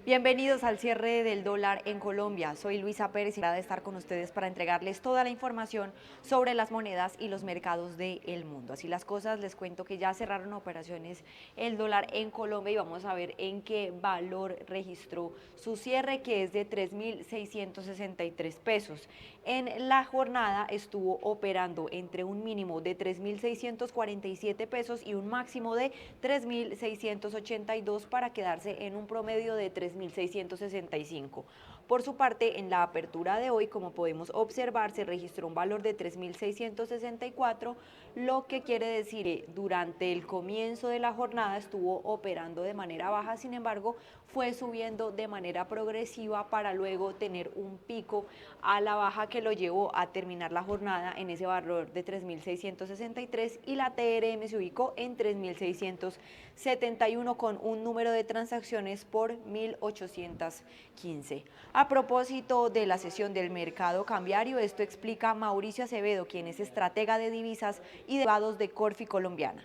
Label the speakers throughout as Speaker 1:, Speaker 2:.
Speaker 1: Bienvenidos al cierre del dólar en Colombia. Soy Luisa Pérez y de estar con ustedes para entregarles toda la información sobre las monedas y los mercados del mundo. Así las cosas, les cuento que ya cerraron operaciones el dólar en Colombia y vamos a ver en qué valor registró su cierre, que es de 3.663 pesos. En la jornada estuvo operando entre un mínimo de 3.647 pesos y un máximo de 3.682 para quedarse en un promedio de 3.665. Por su parte, en la apertura de hoy, como podemos observar, se registró un valor de 3.664, lo que quiere decir que durante el comienzo de la jornada estuvo operando de manera baja, sin embargo, fue subiendo de manera progresiva para luego tener un pico a la baja que lo llevó a terminar la jornada en ese valor de 3.663 y la TRM se ubicó en 3.671 con un número de transacciones por 1.815. A propósito de la sesión del mercado cambiario, esto explica Mauricio Acevedo, quien es estratega de divisas y derivados de Corfi Colombiana.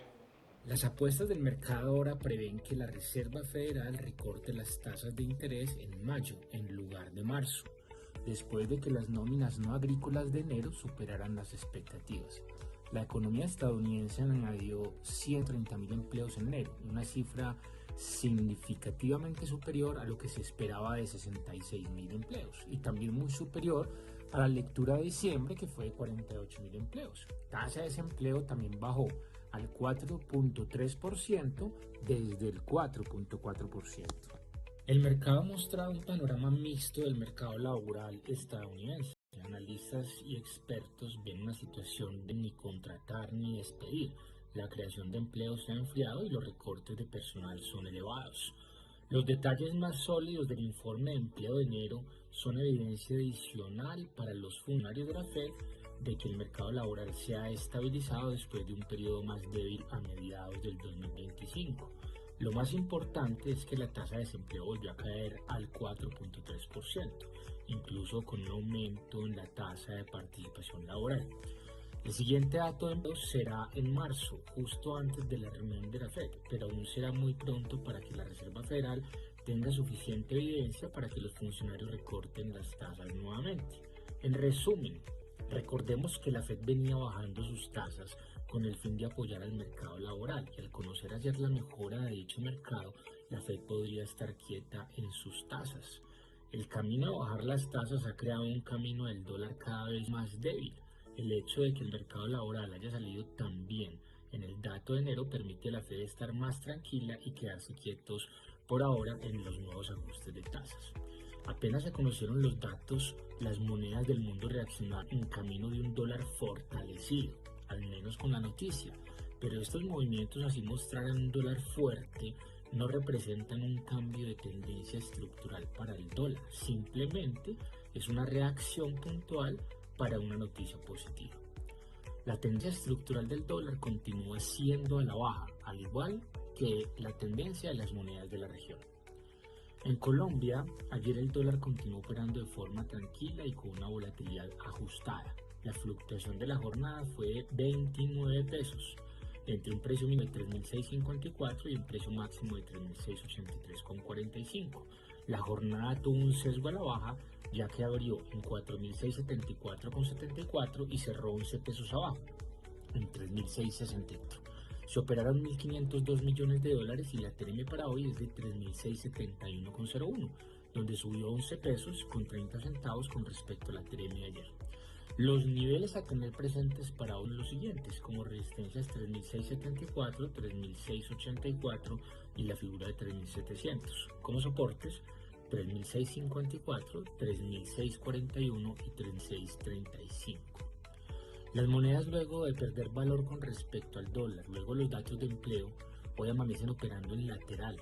Speaker 2: Las apuestas del mercado ahora prevén que la Reserva Federal recorte las tasas de interés en mayo en lugar de marzo, después de que las nóminas no agrícolas de enero superaran las expectativas. La economía estadounidense añadió 130.000 empleos en enero, una cifra significativamente superior a lo que se esperaba de 66.000 empleos y también muy superior a la lectura de diciembre, que fue de 48.000 empleos. La tasa de desempleo también bajó al 4.3% desde el 4.4%. El mercado ha mostrado un panorama mixto del mercado laboral estadounidense. Analistas y expertos ven una situación de ni contratar ni despedir. La creación de empleos se ha enfriado y los recortes de personal son elevados. Los detalles más sólidos del informe de empleo de enero son evidencia adicional para los funcionarios de la Fed de que el mercado laboral se ha estabilizado después de un periodo más débil a mediados del 2025. Lo más importante es que la tasa de desempleo volvió a caer al 4.3%, incluso con un aumento en la tasa de participación laboral. El siguiente dato de empleo será en marzo, justo antes de la reunión de la Fed, pero aún será muy pronto para que la Reserva Federal tenga suficiente evidencia para que los funcionarios recorten las tasas nuevamente. En resumen, recordemos que la Fed venía bajando sus tasas con el fin de apoyar al mercado laboral y al conocer ayer la mejora de dicho mercado, la Fed podría estar quieta en sus tasas. El camino a bajar las tasas ha creado un camino del dólar cada vez más débil. El hecho de que el mercado laboral haya salido tan bien en el dato de enero permite a la Fed estar más tranquila y quedarse quietos por ahora en los nuevos ajustes de tasas. Apenas se conocieron los datos, las monedas del mundo reaccionaron en camino de un dólar fortalecido, al menos con la noticia, pero estos movimientos, así mostraran un dólar fuerte, no representan un cambio de tendencia estructural para el dólar, simplemente es una reacción puntual para una noticia positiva. La tendencia estructural del dólar continúa siendo a la baja, al igual que la tendencia de las monedas de la región. En Colombia, ayer el dólar continuó operando de forma tranquila y con una volatilidad ajustada. La fluctuación de la jornada fue de 29 pesos, entre un precio mínimo de 3.654 y un precio máximo de 3.683,45. La jornada tuvo un sesgo a la baja, ya que abrió en 4.674,74 y cerró 11 pesos abajo, en 3.664. Se operaron 1.502 millones de dólares y la TRM para hoy es de 3.671,01, donde subió 11 pesos con 30 centavos con respecto a la TRM de ayer. Los niveles a tener presentes para hoy son los siguientes, como resistencias 3.674, 3.684 y la figura de 3.700. Como soportes 3.654, 3.641 y 3.635. Las monedas, luego de perder valor con respecto al dólar, luego los datos de empleo, hoy amanecen operando en lateral.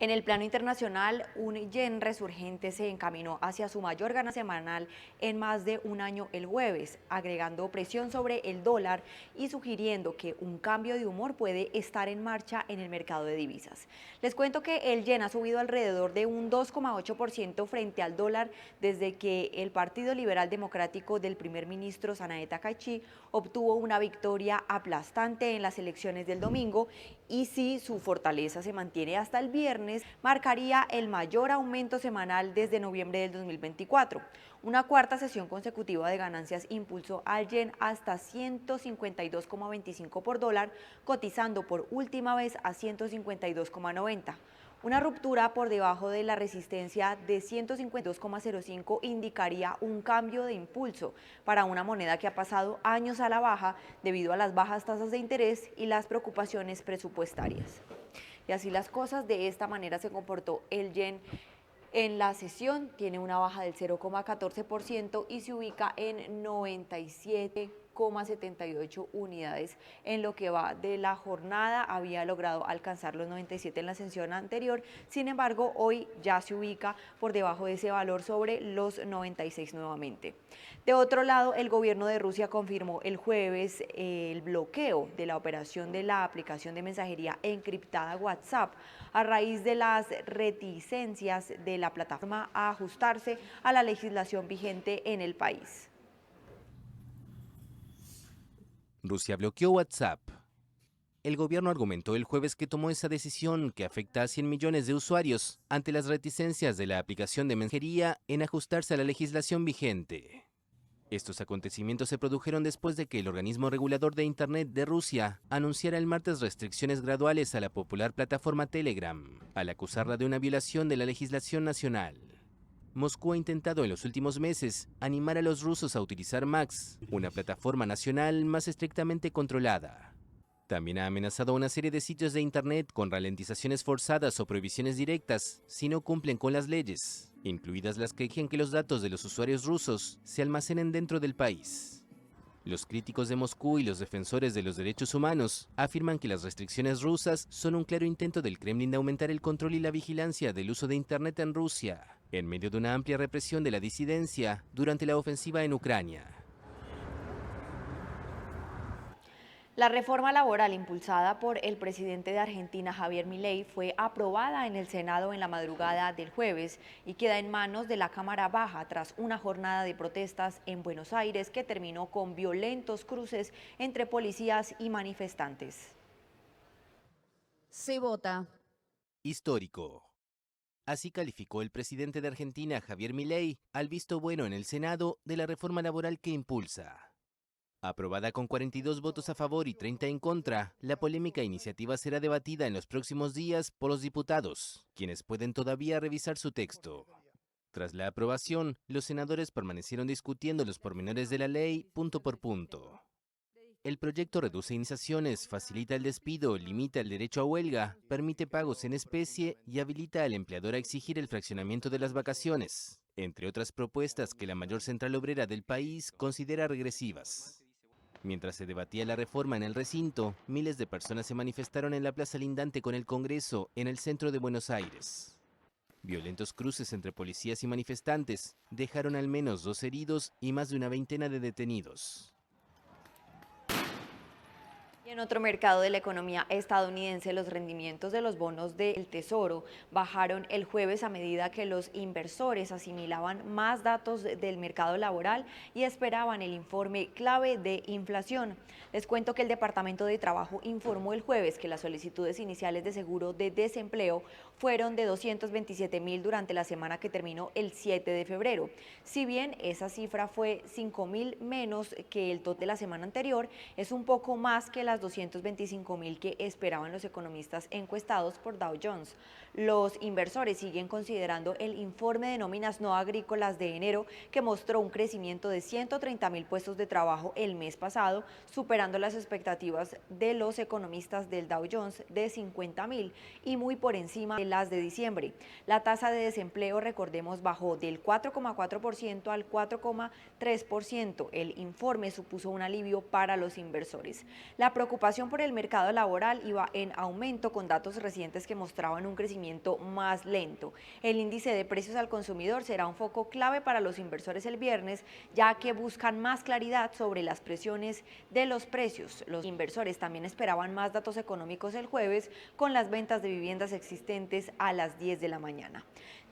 Speaker 1: En el plano internacional, un yen resurgente se encaminó hacia su mayor ganancia semanal en más de un año el jueves, agregando presión sobre el dólar y sugiriendo que un cambio de humor puede estar en marcha en el mercado de divisas. Les cuento que el yen ha subido alrededor de un 2,8% frente al dólar desde que el Partido Liberal Democrático del primer ministro Sanae Takaichi obtuvo una victoria aplastante en las elecciones del domingo, y si su fortaleza se mantiene hasta el viernes, viernes marcaría el mayor aumento semanal desde noviembre del 2024. Una cuarta sesión consecutiva de ganancias impulsó al yen hasta 152,25 por dólar, cotizando por última vez a 152,90. Una ruptura por debajo de la resistencia de 152,05 indicaría un cambio de impulso para una moneda que ha pasado años a la baja debido a las bajas tasas de interés y las preocupaciones presupuestarias. Y así las cosas, de esta manera se comportó el yen en la sesión. Tiene una baja del 0,14% y se ubica en 97,78 unidades en lo que va de la jornada. Había logrado alcanzar los 97 en la sesión anterior, sin embargo hoy ya se ubica por debajo de ese valor, sobre los 96 nuevamente. De otro lado, el gobierno de Rusia confirmó el jueves el bloqueo de la operación de la aplicación de mensajería encriptada WhatsApp a raíz de las reticencias de la plataforma a ajustarse a la legislación vigente en el país.
Speaker 3: Rusia bloqueó WhatsApp. El gobierno argumentó el jueves que tomó esa decisión, que afecta a 100 millones de usuarios, ante las reticencias de la aplicación de mensajería en ajustarse a la legislación vigente. Estos acontecimientos se produjeron después de que el organismo regulador de Internet de Rusia anunciara el martes restricciones graduales a la popular plataforma Telegram, al acusarla de una violación de la legislación nacional. Moscú ha intentado en los últimos meses animar a los rusos a utilizar Max, una plataforma nacional más estrictamente controlada. También ha amenazado a una serie de sitios de Internet con ralentizaciones forzadas o prohibiciones directas si no cumplen con las leyes, incluidas las que exigen que los datos de los usuarios rusos se almacenen dentro del país. Los críticos de Moscú y los defensores de los derechos humanos afirman que las restricciones rusas son un claro intento del Kremlin de aumentar el control y la vigilancia del uso de Internet en Rusia, en medio de una amplia represión de la disidencia durante la ofensiva en Ucrania.
Speaker 1: La reforma laboral impulsada por el presidente de Argentina, Javier Milei, fue aprobada en el Senado en la madrugada del jueves y queda en manos de la Cámara Baja tras una jornada de protestas en Buenos Aires que terminó con violentos cruces entre policías y manifestantes.
Speaker 4: Se vota.
Speaker 3: Histórico. Así calificó el presidente de Argentina, Javier Milei, al visto bueno en el Senado de la reforma laboral que impulsa. Aprobada con 42 votos a favor y 30 en contra, la polémica iniciativa será debatida en los próximos días por los diputados, quienes pueden todavía revisar su texto. Tras la aprobación, los senadores permanecieron discutiendo los pormenores de la ley punto por punto. El proyecto reduce indemnizaciones, facilita el despido, limita el derecho a huelga, permite pagos en especie y habilita al empleador a exigir el fraccionamiento de las vacaciones, entre otras propuestas que la mayor central obrera del país considera regresivas. Mientras se debatía la reforma en el recinto, miles de personas se manifestaron en la plaza lindante con el Congreso, en el centro de Buenos Aires. Violentos cruces entre policías y manifestantes dejaron al menos 2 heridos y más de una veintena de detenidos.
Speaker 1: En otro mercado de la economía estadounidense, los rendimientos de los bonos del Tesoro bajaron el jueves a medida que los inversores asimilaban más datos del mercado laboral y esperaban el informe clave de inflación. Les cuento que el Departamento de Trabajo informó el jueves que las solicitudes iniciales de seguro de desempleo fueron de 227.000 durante la semana que terminó el 7 de febrero. Si bien esa cifra fue 5.000 menos que el total de la semana anterior, es un poco más que las 225.000 que esperaban los economistas encuestados por Dow Jones. Los inversores siguen considerando el informe de nóminas no agrícolas de enero, que mostró un crecimiento de 130.000 puestos de trabajo el mes pasado, superando las expectativas de los economistas del Dow Jones de 50.000 y muy por encima de las de diciembre. La tasa de desempleo, recordemos, bajó del 4,4% al 4,3%. El informe supuso un alivio para los inversores. La preocupación por el mercado laboral iba en aumento, con datos recientes que mostraban un crecimiento más lento. El índice de precios al consumidor será un foco clave para los inversores el viernes, ya que buscan más claridad sobre las presiones de los precios. Los inversores también esperaban más datos económicos el jueves, con las ventas de viviendas existentes a las 10 de la mañana.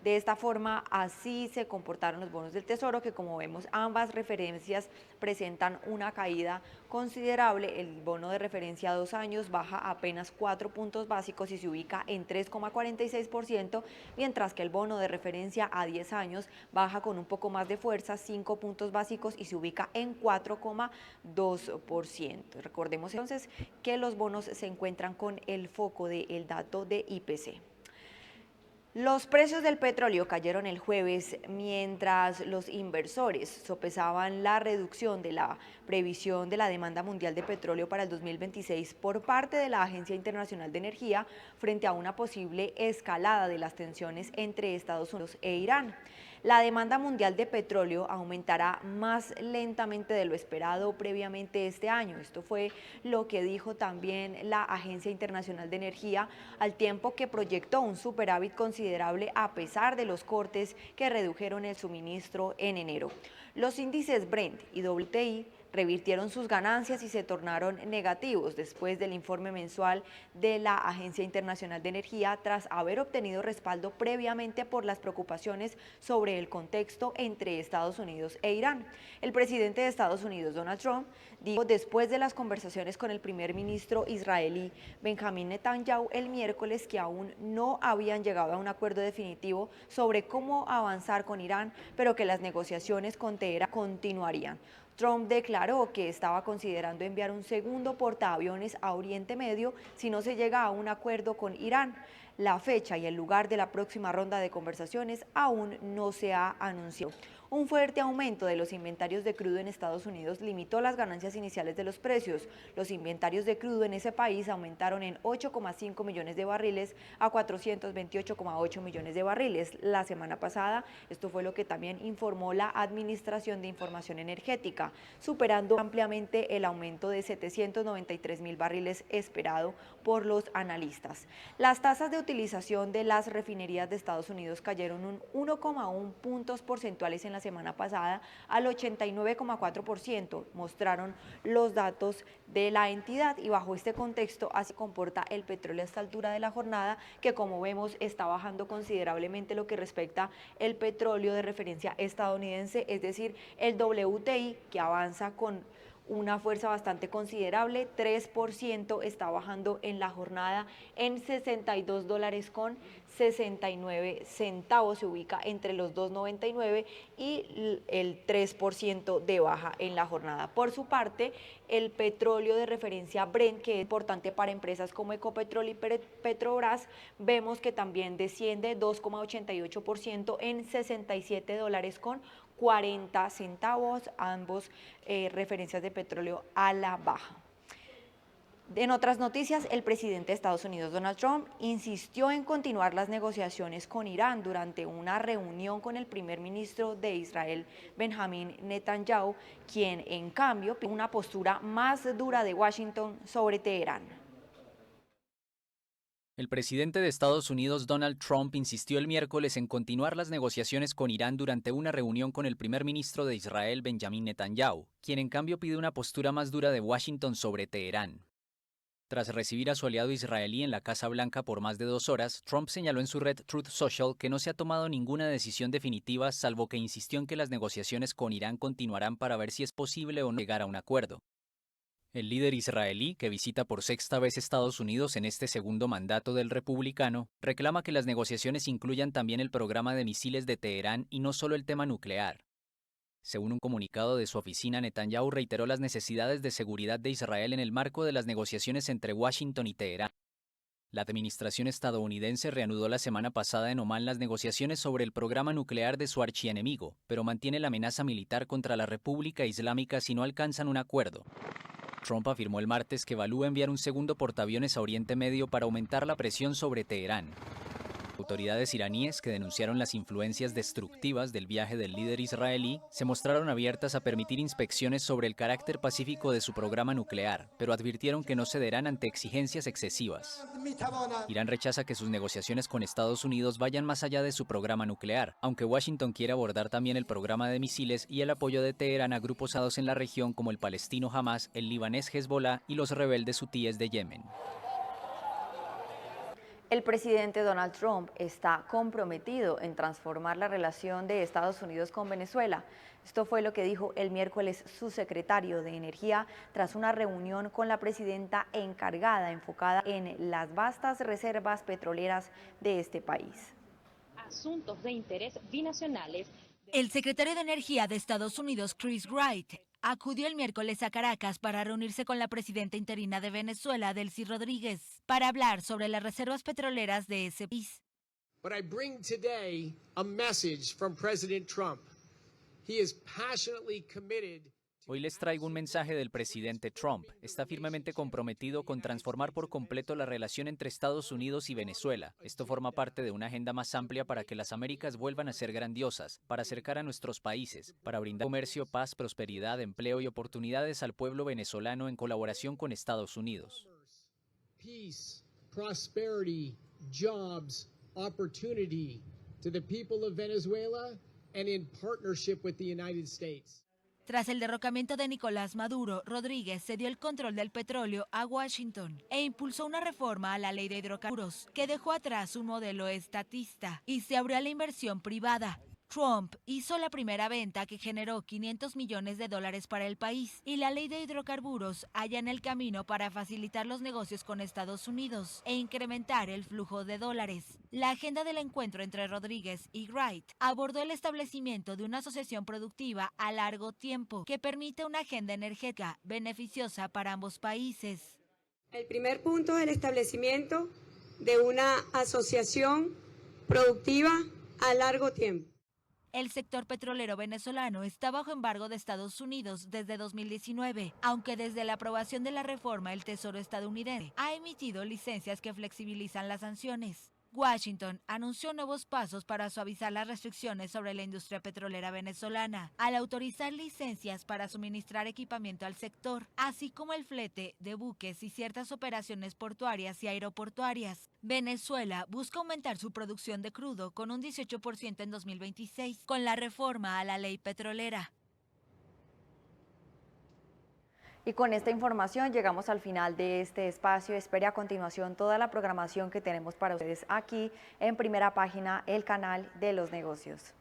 Speaker 1: De esta forma, así se comportaron los bonos del Tesoro, que como vemos ambas referencias presentan una caída considerable. El bono de referencia a 2 años baja apenas 4 puntos básicos y se ubica en 3,46%, mientras que el bono de referencia a 10 años baja con un poco más de fuerza, 5 puntos básicos y se ubica en 4,2%. Recordemos entonces que los bonos se encuentran con el foco del dato de IPC. Los precios del petróleo cayeron el jueves mientras los inversores sopesaban la reducción de la previsión de la demanda mundial de petróleo para el 2026 por parte de la Agencia Internacional de Energía frente a una posible escalada de las tensiones entre Estados Unidos e Irán. La demanda mundial de petróleo aumentará más lentamente de lo esperado previamente este año. Esto fue lo que dijo también la Agencia Internacional de Energía, al tiempo que proyectó un superávit considerable a pesar de los cortes que redujeron el suministro en enero. Los índices Brent y WTI revirtieron sus ganancias y se tornaron negativos después del informe mensual de la Agencia Internacional de Energía, tras haber obtenido respaldo previamente por las preocupaciones sobre el contexto entre Estados Unidos e Irán. El presidente de Estados Unidos, Donald Trump, dijo después de las conversaciones con el primer ministro israelí Benjamín Netanyahu el miércoles que aún no habían llegado a un acuerdo definitivo sobre cómo avanzar con Irán, pero que las negociaciones con Teherán continuarían. Trump declaró que estaba considerando enviar un segundo portaaviones a Oriente Medio si no se llega a un acuerdo con Irán. La fecha y el lugar de la próxima ronda de conversaciones aún no se ha anunciado. Un fuerte aumento de los inventarios de crudo en Estados Unidos limitó las ganancias iniciales de los precios. Los inventarios de crudo en ese país aumentaron en 8,5 millones de barriles a 428,8 millones de barriles la semana pasada. Esto fue lo que también informó la Administración de Información Energética, superando ampliamente el aumento de 793,000 barriles esperado por los analistas. Las tasas de utilización de las refinerías de Estados Unidos cayeron un 1,1 puntos porcentuales en la semana pasada al 89,4%, mostraron los datos de la entidad, y bajo este contexto así comporta el petróleo a esta altura de la jornada, que como vemos está bajando considerablemente lo que respecta el petróleo de referencia estadounidense, es decir, el WTI, que avanza con una fuerza bastante considerable, 3% está bajando en la jornada en $62,69, se ubica entre los 2,99 y el 3% de baja en la jornada. Por su parte, el petróleo de referencia Brent, que es importante para empresas como Ecopetrol y Petrobras, vemos que también desciende 2,88% en $67,40, ambos referencias de petróleo a la baja. En otras noticias, el presidente de Estados Unidos, Donald Trump, insistió en continuar las negociaciones con Irán durante una reunión con el primer ministro de Israel, Benjamín Netanyahu, quien en cambio pidió una postura más dura de Washington sobre Teherán.
Speaker 5: El presidente de Estados Unidos, Donald Trump, insistió el miércoles en continuar las negociaciones con Irán durante una reunión con el primer ministro de Israel, Benjamín Netanyahu, quien en cambio pide una postura más dura de Washington sobre Teherán. Tras recibir a su aliado israelí en la Casa Blanca por más de 2 horas, Trump señaló en su red Truth Social que no se ha tomado ninguna decisión definitiva, salvo que insistió en que las negociaciones con Irán continuarán para ver si es posible o no llegar a un acuerdo. El líder israelí, que visita por 6ª vez Estados Unidos en este segundo mandato del republicano, reclama que las negociaciones incluyan también el programa de misiles de Teherán y no solo el tema nuclear. Según un comunicado de su oficina, Netanyahu reiteró las necesidades de seguridad de Israel en el marco de las negociaciones entre Washington y Teherán. La administración estadounidense reanudó la semana pasada en Omán las negociaciones sobre el programa nuclear de su archienemigo, pero mantiene la amenaza militar contra la República Islámica si no alcanzan un acuerdo. Trump afirmó el martes que evalúa enviar un segundo portaaviones a Oriente Medio para aumentar la presión sobre Teherán. Autoridades iraníes, que denunciaron las influencias destructivas del viaje del líder israelí, se mostraron abiertas a permitir inspecciones sobre el carácter pacífico de su programa nuclear, pero advirtieron que no cederán ante exigencias excesivas. Irán rechaza que sus negociaciones con Estados Unidos vayan más allá de su programa nuclear, aunque Washington quiere abordar también el programa de misiles y el apoyo de Teherán a grupos armados en la región como el palestino Hamas, el libanés Hezbollah y los rebeldes hutíes de Yemen.
Speaker 1: El presidente Donald Trump está comprometido en transformar la relación de Estados Unidos con Venezuela. Esto fue lo que dijo el miércoles su secretario de Energía tras una reunión con la presidenta encargada enfocada en las vastas reservas petroleras de este país.
Speaker 6: Asuntos de interés binacionales.
Speaker 7: El secretario de Energía de Estados Unidos, Chris Wright, acudió el miércoles a Caracas para reunirse con la presidenta interina de Venezuela, Delcy Rodríguez, para hablar sobre las reservas petroleras de ese país.
Speaker 8: But I bring today a message from President Trump. He is passionately committed.
Speaker 5: Hoy les traigo un mensaje del presidente Trump. Está firmemente comprometido con transformar por completo la relación entre Estados Unidos y Venezuela. Esto forma parte de una agenda más amplia para que las Américas vuelvan a ser grandiosas, para acercar a nuestros países, para brindar comercio, paz, prosperidad, empleo y oportunidades al pueblo venezolano en colaboración con Estados Unidos.
Speaker 8: Peace, prosperity, jobs, opportunity to the people of Venezuela and in partnership with the United States.
Speaker 7: Tras el derrocamiento de Nicolás Maduro, Rodríguez cedió el control del petróleo a Washington e impulsó una reforma a la ley de hidrocarburos que dejó atrás un modelo estatista y se abrió a la inversión privada. Trump hizo la primera venta que generó $500 millones para el país y la ley de hidrocarburos halla en el camino para facilitar los negocios con Estados Unidos e incrementar el flujo de dólares. La agenda del encuentro entre Rodríguez y Wright abordó el establecimiento de una asociación productiva a largo tiempo que permite una agenda energética beneficiosa para ambos países.
Speaker 9: El primer punto es el establecimiento de una asociación productiva a largo tiempo.
Speaker 7: El sector petrolero venezolano está bajo embargo de Estados Unidos desde 2019, aunque desde la aprobación de la reforma el Tesoro estadounidense ha emitido licencias que flexibilizan las sanciones. Washington anunció nuevos pasos para suavizar las restricciones sobre la industria petrolera venezolana, al autorizar licencias para suministrar equipamiento al sector, así como el flete de buques y ciertas operaciones portuarias y aeroportuarias. Venezuela busca aumentar su producción de crudo con un 18% en 2026, con la reforma a la ley petrolera.
Speaker 1: Y con esta información llegamos al final de este espacio. Espere a continuación toda la programación que tenemos para ustedes aquí en Primera Página, el canal de los negocios.